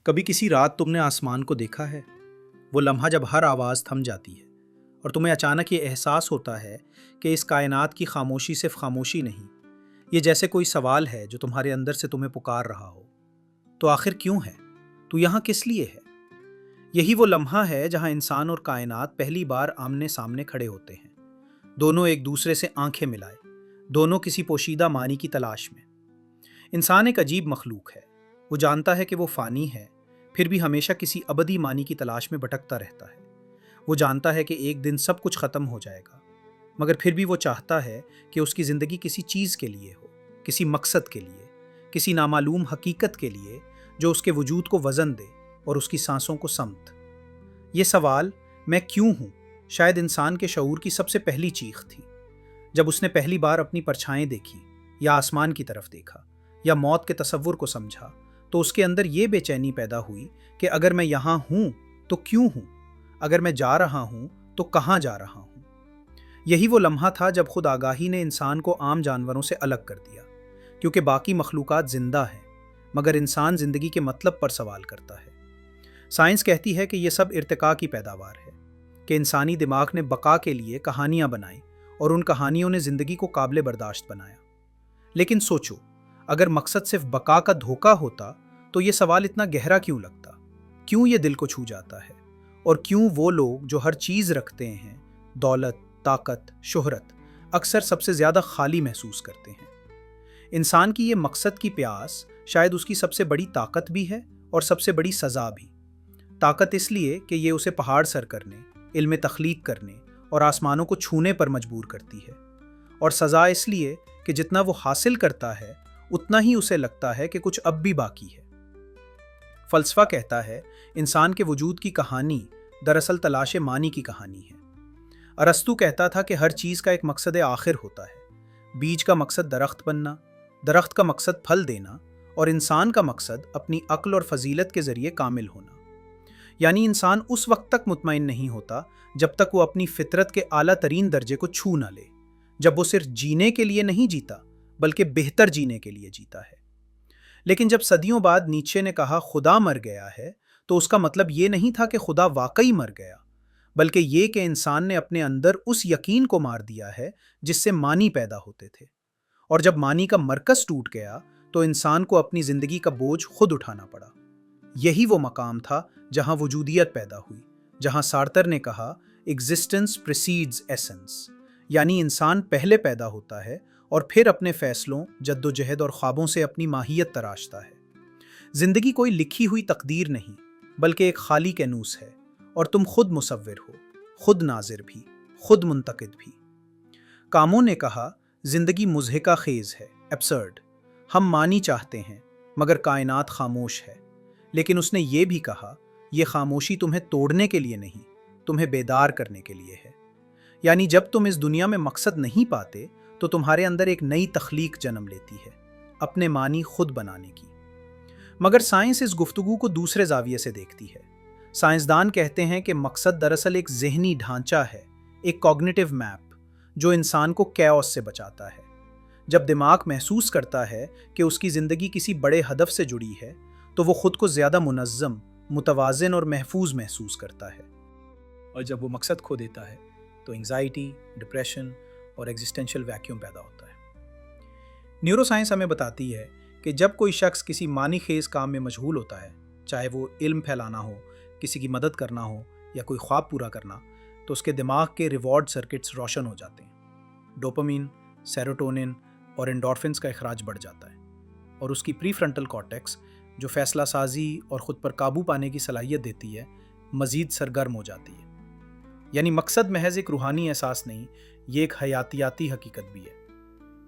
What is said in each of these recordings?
کبھی کسی رات تم نے آسمان کو دیکھا ہے؟ وہ لمحہ جب ہر آواز تھم جاتی ہے اور تمہیں اچانک یہ احساس ہوتا ہے کہ اس کائنات کی خاموشی صرف خاموشی نہیں، یہ جیسے کوئی سوال ہے جو تمہارے اندر سے تمہیں پکار رہا ہو۔ تو آخر کیوں ہے؟ تو یہاں کس لیے ہے؟ یہی وہ لمحہ ہے جہاں انسان اور کائنات پہلی بار آمنے سامنے کھڑے ہوتے ہیں، دونوں ایک دوسرے سے آنکھیں ملائے، دونوں کسی پوشیدہ معنی کی تلاش میں۔ انسان ایک عجیب مخلوق ہے، وہ جانتا ہے کہ وہ فانی ہے، پھر بھی ہمیشہ کسی ابدی معنی کی تلاش میں بھٹکتا رہتا ہے۔ وہ جانتا ہے کہ ایک دن سب کچھ ختم ہو جائے گا، مگر پھر بھی وہ چاہتا ہے کہ اس کی زندگی کسی چیز کے لیے ہو، کسی مقصد کے لیے، کسی نامعلوم حقیقت کے لیے جو اس کے وجود کو وزن دے اور اس کی سانسوں کو سمت۔ یہ سوال میں کیوں ہوں شاید انسان کے شعور کی سب سے پہلی چیخ تھی۔ جب اس نے پہلی بار اپنی پرچھائیں دیکھی، یا آسمان کی طرف دیکھا، یا موت کے تصور کو سمجھا، تو اس کے اندر یہ بے چینی پیدا ہوئی کہ اگر میں یہاں ہوں تو کیوں ہوں؟ اگر میں جا رہا ہوں تو کہاں جا رہا ہوں؟ یہی وہ لمحہ تھا جب خود آگاہی نے انسان کو عام جانوروں سے الگ کر دیا، کیونکہ باقی مخلوقات زندہ ہیں، مگر انسان زندگی کے مطلب پر سوال کرتا ہے۔ سائنس کہتی ہے کہ یہ سب ارتقاء کی پیداوار ہے، کہ انسانی دماغ نے بقا کے لیے کہانیاں بنائیں اور ان کہانیوں نے زندگی کو قابل برداشت بنایا۔ لیکن سوچو، اگر مقصد صرف بقا کا دھوکہ ہوتا تو یہ سوال اتنا گہرا کیوں لگتا؟ کیوں یہ دل کو چھو جاتا ہے؟ اور کیوں وہ لوگ جو ہر چیز رکھتے ہیں، دولت، طاقت، شہرت، اکثر سب سے زیادہ خالی محسوس کرتے ہیں؟ انسان کی یہ مقصد کی پیاس شاید اس کی سب سے بڑی طاقت بھی ہے اور سب سے بڑی سزا بھی۔ طاقت اس لیے کہ یہ اسے پہاڑ سر کرنے، علم تخلیق کرنے اور آسمانوں کو چھونے پر مجبور کرتی ہے، اور سزا اس لیے کہ جتنا وہ حاصل کرتا ہے اتنا ہی اسے لگتا ہے کہ کچھ اب بھی باقی ہے۔ فلسفہ کہتا ہے انسان کے وجود کی کہانی دراصل تلاش معنی کی کہانی ہے۔ ارسطو کہتا تھا کہ ہر چیز کا ایک مقصد آخر ہوتا ہے۔ بیج کا مقصد درخت بننا، درخت کا مقصد پھل دینا، اور انسان کا مقصد اپنی عقل اور فضیلت کے ذریعے کامل ہونا۔ یعنی انسان اس وقت تک مطمئن نہیں ہوتا جب تک وہ اپنی فطرت کے اعلیٰ ترین درجے کو چھو نہ لے، جب وہ صرف جینے کے لیے نہیں جیتا بلکہ بہتر جینے کے لیے جیتا ہے۔ لیکن جب صدیوں بعد نیچے نے کہا خدا مر گیا ہے، تو اس کا مطلب یہ نہیں تھا کہ خدا واقعی مر گیا، بلکہ یہ کہ انسان نے اپنے اندر اس یقین کو مار دیا ہے جس سے معنی پیدا ہوتے تھے۔ اور جب معنی کا مرکز ٹوٹ گیا تو انسان کو اپنی زندگی کا بوجھ خود اٹھانا پڑا۔ یہی وہ مقام تھا جہاں وجودیت پیدا ہوئی، جہاں سارتر نے کہا ایگزسٹنس پریسیڈز ایسنس، یعنی انسان پہلے پیدا ہوتا ہے اور پھر اپنے فیصلوں، جدوجہد اور خوابوں سے اپنی ماہیت تراشتا ہے۔ زندگی کوئی لکھی ہوئی تقدیر نہیں، بلکہ ایک خالی کینوس ہے، اور تم خود مصور ہو، خود ناظر بھی، خود منتقد بھی۔ کاموں نے کہا زندگی مضحکہ خیز ہے، ایبسرڈ، ہم معنی چاہتے ہیں مگر کائنات خاموش ہے۔ لیکن اس نے یہ بھی کہا یہ خاموشی تمہیں توڑنے کے لیے نہیں، تمہیں بیدار کرنے کے لیے ہے۔ یعنی جب تم اس دنیا میں مقصد نہیں پاتے تو تمہارے اندر ایک نئی تخلیق جنم لیتی ہے، اپنے معنی خود بنانے کی۔ مگر سائنس اس گفتگو کو دوسرے زاویے سے دیکھتی ہے۔ سائنسدان کہتے ہیں کہ مقصد دراصل ایک ذہنی ڈھانچہ ہے، ایک کوگنیٹو میپ جو انسان کو کیوس سے بچاتا ہے۔ جب دماغ محسوس کرتا ہے کہ اس کی زندگی کسی بڑے ہدف سے جڑی ہے تو وہ خود کو زیادہ منظم، متوازن اور محفوظ محسوس کرتا ہے۔ اور جب وہ مقصد کھو دیتا ہے تو انگزائٹی، ڈپریشن اور ایگزسٹینشل ویکیوم پیدا ہوتا ہے۔ نیورو سائنس ہمیں بتاتی ہے کہ جب کوئی شخص کسی معنی خیز کام میں مشغول ہوتا ہے، چاہے وہ علم پھیلانا ہو، کسی کی مدد کرنا ہو یا کوئی خواب پورا کرنا، تو اس کے دماغ کے ریوارڈ سرکٹس روشن ہو جاتے ہیں۔ ڈوپامین، سیروٹونن اور انڈورفنس کا اخراج بڑھ جاتا ہے، اور اس کی پری فرنٹل کارٹیکس جو فیصلہ سازی اور خود پر قابو پانے کی صلاحیت دیتی ہے، مزید سرگرم ہو جاتی ہے۔ یعنی مقصد محض ایک روحانی احساس نہیں، یہ ایک حیاتیاتی حقیقت بھی ہے۔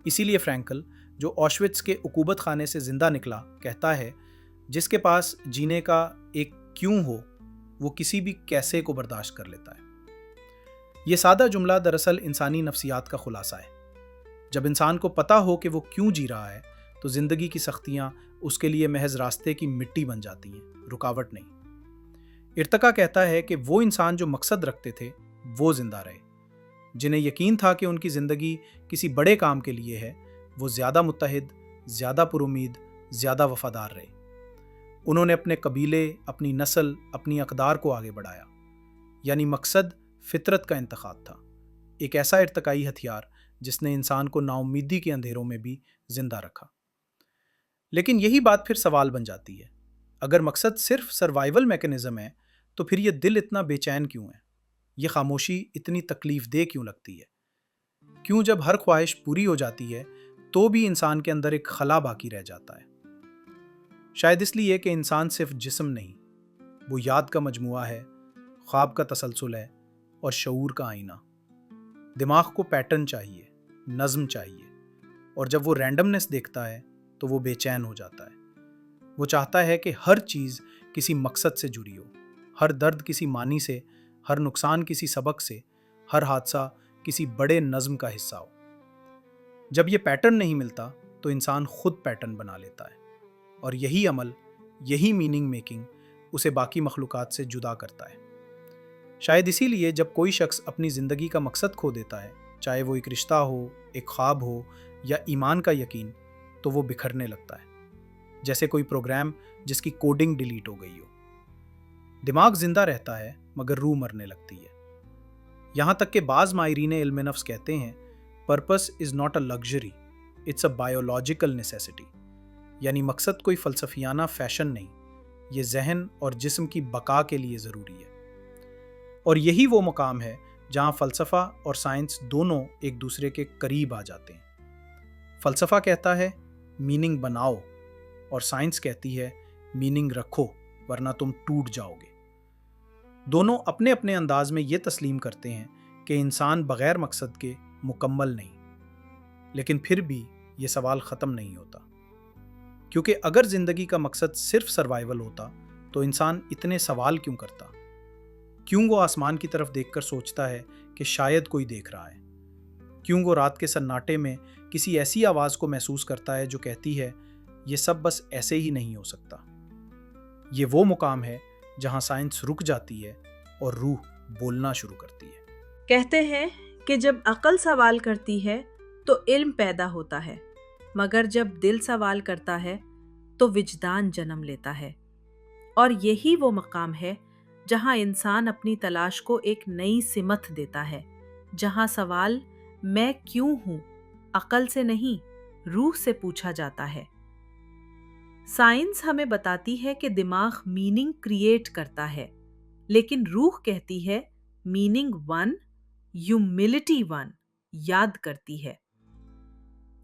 اسی لیے فرینکل، جو اوشوٹس کے عقوبت خانے سے زندہ نکلا، کہتا ہے جس کے پاس جینے کا ایک کیوں ہو وہ کسی بھی کیسے کو برداشت کر لیتا ہے۔ یہ سادہ جملہ دراصل انسانی نفسیات کا خلاصہ ہے۔ جب انسان کو پتہ ہو کہ وہ کیوں جی رہا ہے تو زندگی کی سختیاں اس کے لیے محض راستے کی مٹی بن جاتی ہیں، رکاوٹ نہیں۔ ارتقا کہتا ہے کہ وہ انسان جو مقصد رکھتے تھے وہ زندہ رہے، جنہیں یقین تھا کہ ان کی زندگی کسی بڑے کام کے لیے ہے، وہ زیادہ متحد، زیادہ پر امید، زیادہ وفادار رہے۔ انہوں نے اپنے قبیلے، اپنی نسل، اپنی اقدار کو آگے بڑھایا، یعنی مقصد فطرت کا انتخاب تھا، ایک ایسا ارتقائی ہتھیار جس نے انسان کو نا امیدی کے اندھیروں میں بھی زندہ رکھا۔ لیکن یہی بات پھر سوال بن جاتی ہے، اگر مقصد صرف سروائیول میکنزم ہے تو پھر یہ دل اتنا بے چین کیوں ہے؟ یہ خاموشی اتنی تکلیف دہ کیوں لگتی ہے؟ کیوں جب ہر خواہش پوری ہو جاتی ہے تو بھی انسان کے اندر ایک خلا باقی رہ جاتا ہے؟ شاید اس لیے کہ انسان صرف جسم نہیں، وہ یاد کا مجموعہ ہے، خواب کا تسلسل ہے اور شعور کا آئینہ۔ دماغ کو پیٹرن چاہیے، نظم چاہیے، اور جب وہ رینڈمنس دیکھتا ہے تو وہ بے چین ہو جاتا ہے۔ وہ چاہتا ہے کہ ہر چیز کسی مقصد سے جڑی ہو، ہر درد کسی معنی سے، ہر نقصان کسی سبق سے، ہر حادثہ کسی بڑے نظم کا حصہ ہو۔ جب یہ پیٹرن نہیں ملتا تو انسان خود پیٹرن بنا لیتا ہے، اور یہی عمل، یہی میننگ میکنگ اسے باقی مخلوقات سے جدا کرتا ہے۔ شاید اسی لیے جب کوئی شخص اپنی زندگی کا مقصد کھو دیتا ہے، چاہے وہ ایک رشتہ ہو، ایک خواب ہو یا ایمان کا یقین، تو وہ بکھرنے لگتا ہے، جیسے کوئی پروگرام جس کی کوڈنگ ڈیلیٹ ہو گئی ہو۔ دماغ زندہ رہتا ہے مگر روح مرنے لگتی ہے۔ یہاں تک کہ بعض ماہرین علم نفس کہتے ہیں purpose is not a luxury, it's a biological necessity, یعنی مقصد کوئی فلسفیانہ فیشن نہیں، یہ ذہن اور جسم کی بقا کے لیے ضروری ہے۔ اور یہی وہ مقام ہے جہاں فلسفہ اور سائنس دونوں ایک دوسرے کے قریب آ جاتے ہیں۔ فلسفہ کہتا ہے میننگ بناؤ، اور سائنس کہتی ہے میننگ رکھو ورنہ تم ٹوٹ جاؤ گے۔ دونوں اپنے اپنے انداز میں یہ تسلیم کرتے ہیں کہ انسان بغیر مقصد کے مکمل نہیں، لیکن پھر بھی یہ سوال ختم نہیں ہوتا، کیونکہ اگر زندگی کا مقصد صرف سروائیول ہوتا تو انسان اتنے سوال کیوں کرتا؟ کیوں وہ آسمان کی طرف دیکھ کر سوچتا ہے کہ شاید کوئی دیکھ رہا ہے؟ کیوں وہ رات کے سناٹے میں کسی ایسی آواز کو محسوس کرتا ہے جو کہتی ہے یہ سب بس ایسے ہی نہیں ہو سکتا؟ یہ وہ مقام ہے جہاں سائنس رک جاتی ہے اور روح بولنا شروع کرتی ہے۔ کہتے ہیں کہ جب عقل سوال کرتی ہے تو علم پیدا ہوتا ہے، مگر جب دل سوال کرتا ہے تو وجدان جنم لیتا ہے۔ اور یہی وہ مقام ہے جہاں انسان اپنی تلاش کو ایک نئی سمت دیتا ہے، جہاں سوال میں کیوں ہوں عقل سے نہیں روح سے پوچھا جاتا ہے۔ سائنس ہمیں بتاتی ہے کہ دماغ میننگ کریٹ کرتا ہے، لیکن روح کہتی ہے میننگ ون، ہیوملٹی ون، یاد کرتی ہے۔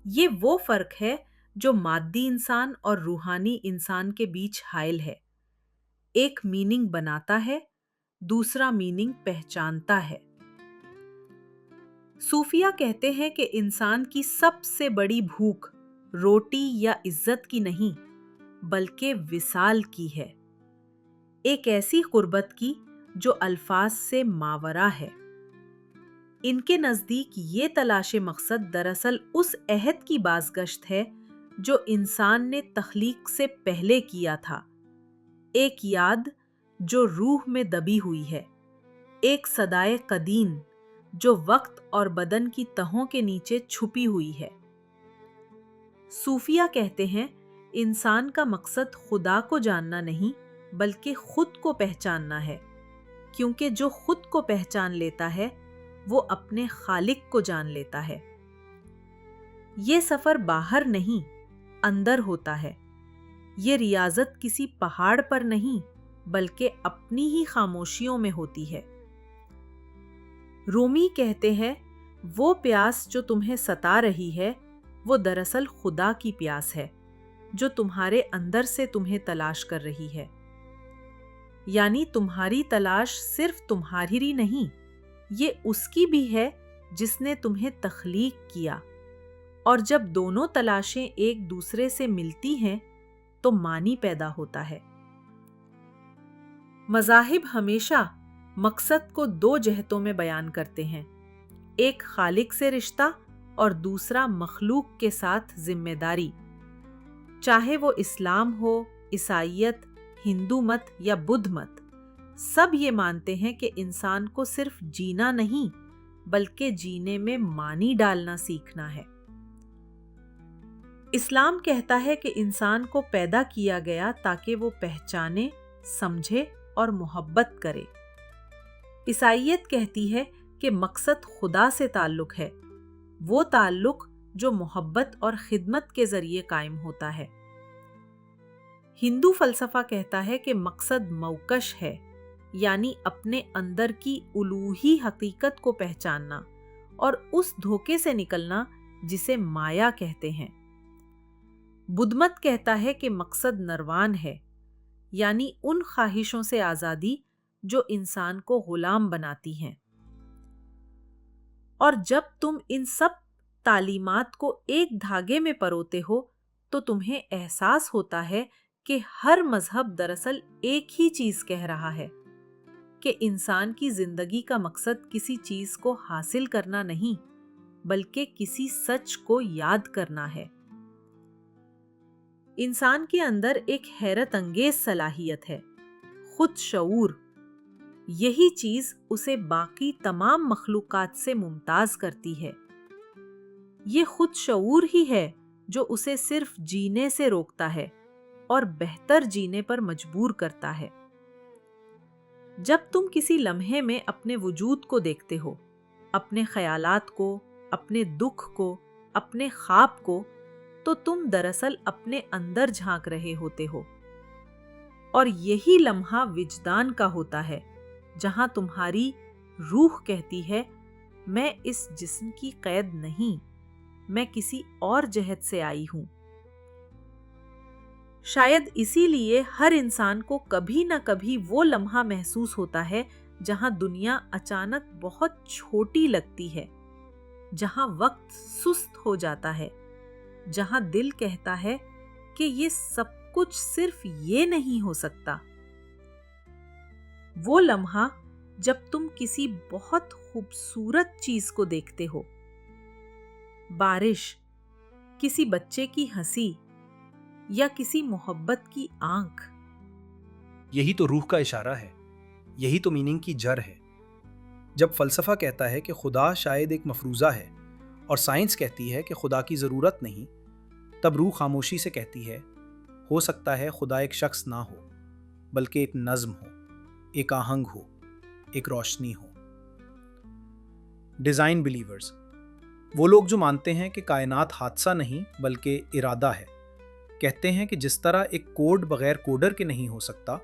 یہ وہ فرق ہے جو مادی انسان اور روحانی انسان کے بیچ حائل ہے۔ ایک میننگ بناتا ہے، دوسرا میننگ پہچانتا ہے۔ صوفیہ کہتے ہیں کہ انسان کی سب سے بڑی بھوک روٹی یا عزت کی نہیں بلکہ وصال کی ہے، ایک ایسی قربت کی جو الفاظ سے ماورا ہے۔ ان کے نزدیک یہ تلاش مقصد دراصل اس عہد کی بازگشت ہے جو انسان نے تخلیق سے پہلے کیا تھا، ایک یاد جو روح میں دبی ہوئی ہے، ایک صدائے قدیم جو وقت اور بدن کی تہوں کے نیچے چھپی ہوئی ہے۔ صوفیہ کہتے ہیں انسان کا مقصد خدا کو جاننا نہیں بلکہ خود کو پہچاننا ہے، کیونکہ جو خود کو پہچان لیتا ہے وہ اپنے خالق کو جان لیتا ہے۔ یہ سفر باہر نہیں اندر ہوتا ہے، یہ ریاضت کسی پہاڑ پر نہیں بلکہ اپنی ہی خاموشیوں میں ہوتی ہے۔ رومی کہتے ہیں وہ پیاس جو تمہیں ستا رہی ہے وہ دراصل خدا کی پیاس ہے جو تمہارے اندر سے تمہیں تلاش کر رہی ہے، یعنی تمہاری تلاش صرف تمہاری نہیں، یہ اس کی بھی ہے جس نے تمہیں تخلیق کیا۔ اور جب دونوں تلاشیں ایک دوسرے سے ملتی ہیں تو معنی پیدا ہوتا ہے۔ مذاہب ہمیشہ مقصد کو دو جہتوں میں بیان کرتے ہیں، ایک خالق سے رشتہ اور دوسرا مخلوق کے ساتھ ذمہ داری۔ چاہے وہ اسلام ہو، عیسائیت، ہندو مت یا بدھ مت، سب یہ مانتے ہیں کہ انسان کو صرف جینا نہیں بلکہ جینے میں معنی ڈالنا سیکھنا ہے۔ اسلام کہتا ہے کہ انسان کو پیدا کیا گیا تاکہ وہ پہچانے، سمجھے اور محبت کرے۔ عیسائیت کہتی ہے کہ مقصد خدا سے تعلق ہے، وہ تعلق جو محبت اور خدمت کے ذریعے قائم ہوتا ہے۔ ہندو فلسفہ کہتا ہے کہ مقصد موکش ہے، یعنی اپنے اندر کی الوہی حقیقت کو پہچاننا اور اس دھوکے سے نکلنا جسے مایا کہتے ہیں۔ بدھ مت کہتا ہے کہ مقصد نروان ہے، یعنی ان خواہشوں سے آزادی جو انسان کو غلام بناتی ہیں۔ اور جب تم ان سب تعلیمات کو ایک دھاگے میں پروتے ہو تو تمہیں احساس ہوتا ہے کہ ہر مذہب دراصل ایک ہی چیز کہہ رہا ہے کہ انسان کی زندگی کا مقصد کسی چیز کو حاصل کرنا نہیں بلکہ کسی سچ کو یاد کرنا ہے۔ انسان کے اندر ایک حیرت انگیز صلاحیت ہے، خود شعور۔ یہی چیز اسے باقی تمام مخلوقات سے ممتاز کرتی ہے۔ یہ خود شعور ہی ہے جو اسے صرف جینے سے روکتا ہے اور بہتر جینے پر مجبور کرتا ہے۔ جب تم کسی لمحے میں اپنے وجود کو دیکھتے ہو، اپنے خیالات کو، اپنے دکھ کو، اپنے خواب کو، تو تم دراصل اپنے اندر جھانک رہے ہوتے ہو۔ اور یہی لمحہ وجدان کا ہوتا ہے، جہاں تمہاری روح کہتی ہے، میں اس جسم کی قید نہیں، میں کسی اور جہت سے آئی ہوں۔ شاید اسی لیے ہر انسان کو کبھی نہ کبھی وہ لمحہ محسوس ہوتا ہے جہاں دنیا اچانک بہت چھوٹی لگتی ہے، جہاں وقت سست ہو جاتا ہے، جہاں دل کہتا ہے کہ یہ سب کچھ صرف یہ نہیں ہو سکتا۔ وہ لمحہ جب تم کسی بہت خوبصورت چیز کو دیکھتے ہو، بارش، کسی بچے کی ہنسی یا کسی محبت کی آنکھ۔ یہی تو روح کا اشارہ ہے، یہی تو میننگ کی جڑ ہے۔ جب فلسفہ کہتا ہے کہ خدا شاید ایک مفروضہ ہے اور سائنس کہتی ہے کہ خدا کی ضرورت نہیں، تب روح خاموشی سے کہتی ہے، ہو سکتا ہے خدا ایک شخص نہ ہو بلکہ ایک نظم ہو، ایک آہنگ ہو، ایک روشنی ہو۔ ڈیزائن بلیورز، وہ لوگ جو مانتے ہیں کہ کائنات حادثہ نہیں بلکہ ارادہ ہے، کہتے ہیں کہ جس طرح ایک کوڈ بغیر کوڈر کے نہیں ہو سکتا،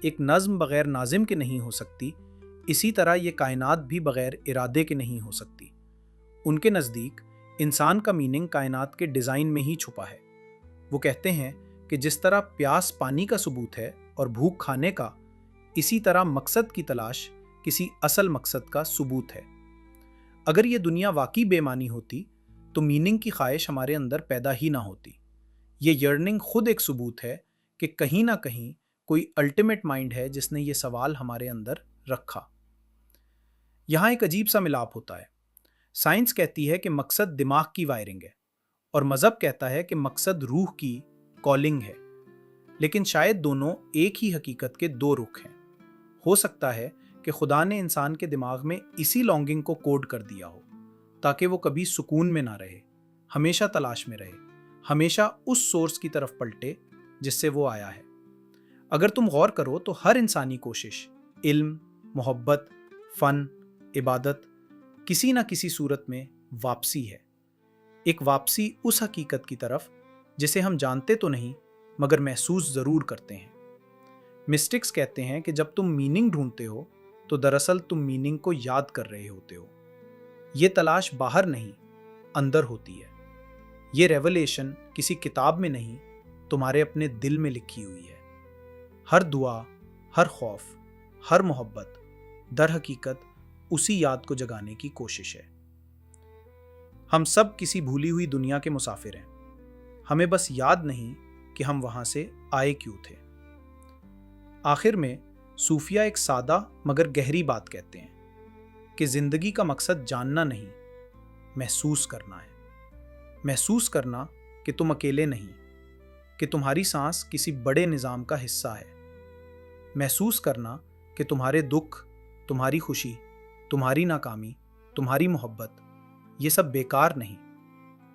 ایک نظم بغیر ناظم کے نہیں ہو سکتی، اسی طرح یہ کائنات بھی بغیر ارادے کے نہیں ہو سکتی۔ ان کے نزدیک انسان کا میننگ کائنات کے ڈیزائن میں ہی چھپا ہے۔ وہ کہتے ہیں کہ جس طرح پیاس پانی کا ثبوت ہے اور بھوک کھانے کا، اسی طرح مقصد کی تلاش کسی اصل مقصد کا ثبوت ہے۔ اگر یہ دنیا واقعی بے معنی ہوتی تو میننگ کی خواہش ہمارے اندر پیدا ہی نہ ہوتی۔ یہ یرننگ خود ایک ثبوت ہے کہ کہیں نہ کہیں کوئی الٹیمیٹ مائنڈ ہے جس نے یہ سوال ہمارے اندر رکھا۔ یہاں ایک عجیب سا ملاپ ہوتا ہے۔ سائنس کہتی ہے کہ مقصد دماغ کی وائرنگ ہے اور مذہب کہتا ہے کہ مقصد روح کی کالنگ ہے، لیکن شاید دونوں ایک ہی حقیقت کے دو رخ ہیں۔ ہو سکتا ہے کہ خدا نے انسان کے دماغ میں اسی لانگنگ کو کوڈ کر دیا ہو تاکہ وہ کبھی سکون میں نہ رہے، ہمیشہ تلاش میں رہے، ہمیشہ اس سورس کی طرف پلٹے جس سے وہ آیا ہے۔ اگر تم غور کرو تو ہر انسانی کوشش، علم، محبت، فن، عبادت، کسی نہ کسی صورت میں واپسی ہے، ایک واپسی اس حقیقت کی طرف جسے ہم جانتے تو نہیں مگر محسوس ضرور کرتے ہیں۔ مسٹکس کہتے ہیں کہ جب تم میننگ ڈھونڈتے ہو تو دراصل تم میننگ کو یاد کر رہے ہوتے ہو۔ یہ تلاش باہر نہیں، اندر ہوتی ہے۔ یہ ریولیشن کسی کتاب میں نہیں، تمہارے اپنے دل میں لکھی ہوئی ہے۔ ہر دعا، ہر خوف، ہر محبت در حقیقت اسی یاد کو جگانے کی کوشش ہے۔ ہم سب کسی بھولی ہوئی دنیا کے مسافر ہیں، ہمیں بس یاد نہیں کہ ہم وہاں سے آئے کیوں تھے۔ آخر میں صوفیہ ایک سادہ مگر گہری بات کہتے ہیں کہ زندگی کا مقصد جاننا نہیں، محسوس کرنا ہے۔ محسوس کرنا کہ تم اکیلے نہیں، کہ تمہاری سانس کسی بڑے نظام کا حصہ ہے۔ محسوس کرنا کہ تمہارے دکھ، تمہاری خوشی، تمہاری ناکامی، تمہاری محبت، یہ سب بیکار نہیں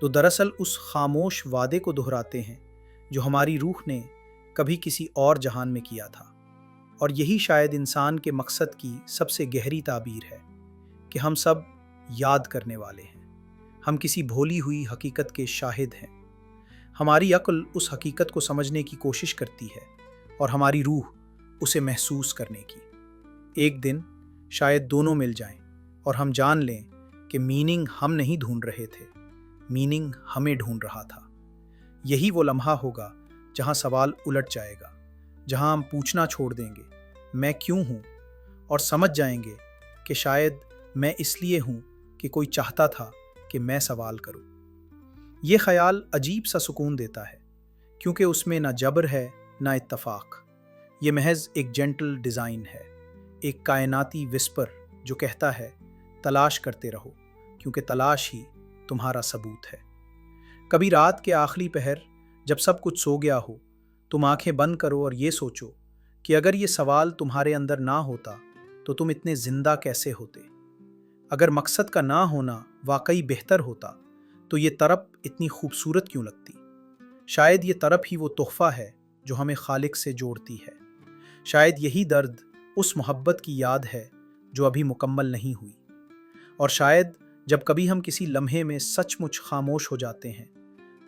تو دراصل اس خاموش وعدے کو دہراتے ہیں جو ہماری روح نے کبھی کسی اور جہان میں کیا تھا۔ اور یہی شاید انسان کے مقصد کی سب سے گہری تعبیر ہے کہ ہم سب یاد کرنے والے ہیں، ہم کسی بھولی ہوئی حقیقت کے شاہد ہیں۔ ہماری عقل اس حقیقت کو سمجھنے کی کوشش کرتی ہے اور ہماری روح اسے محسوس کرنے کی۔ ایک دن شاید دونوں مل جائیں اور ہم جان لیں کہ میننگ ہم نہیں ڈھونڈ رہے تھے، میننگ ہمیں ڈھونڈ رہا تھا۔ یہی وہ لمحہ ہوگا جہاں سوال الٹ جائے گا، جہاں ہم پوچھنا چھوڑ دیں گے میں کیوں ہوں، اور سمجھ جائیں گے کہ شاید میں اس لیے ہوں کہ کوئی چاہتا تھا کہ میں سوال کروں۔ یہ خیال عجیب سا سکون دیتا ہے، کیونکہ اس میں نہ جبر ہے نہ اتفاق، یہ محض ایک جنٹل ڈیزائن ہے، ایک کائناتی وسپر جو کہتا ہے تلاش کرتے رہو کیونکہ تلاش ہی تمہارا ثبوت ہے۔ کبھی رات کے آخری پہر جب سب کچھ سو گیا ہو، تم آنکھیں بند کرو اور یہ سوچو کہ اگر یہ سوال تمہارے اندر نہ ہوتا تو تم اتنے زندہ کیسے ہوتے؟ اگر مقصد کا نہ ہونا واقعی بہتر ہوتا تو یہ طرب اتنی خوبصورت کیوں لگتی؟ شاید یہ طرب ہی وہ تحفہ ہے جو ہمیں خالق سے جوڑتی ہے، شاید یہی درد اس محبت کی یاد ہے جو ابھی مکمل نہیں ہوئی، اور شاید جب کبھی ہم کسی لمحے میں سچ مچ خاموش ہو جاتے ہیں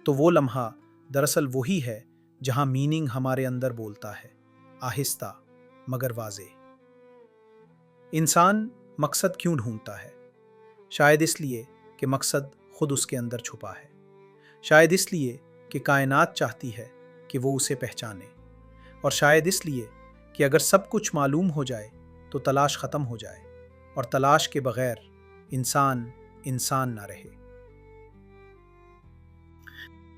تو وہ لمحہ دراصل وہی ہے جہاں میننگ ہمارے اندر بولتا ہے، آہستہ مگر واضح۔ انسان مقصد کیوں ڈھونڈتا ہے؟ شاید اس لیے کہ مقصد خود اس کے اندر چھپا ہے، شاید اس لیے کہ کائنات چاہتی ہے کہ وہ اسے پہچانے، اور شاید اس لیے کہ اگر سب کچھ معلوم ہو جائے تو تلاش ختم ہو جائے اور تلاش کے بغیر انسان نہ رہے۔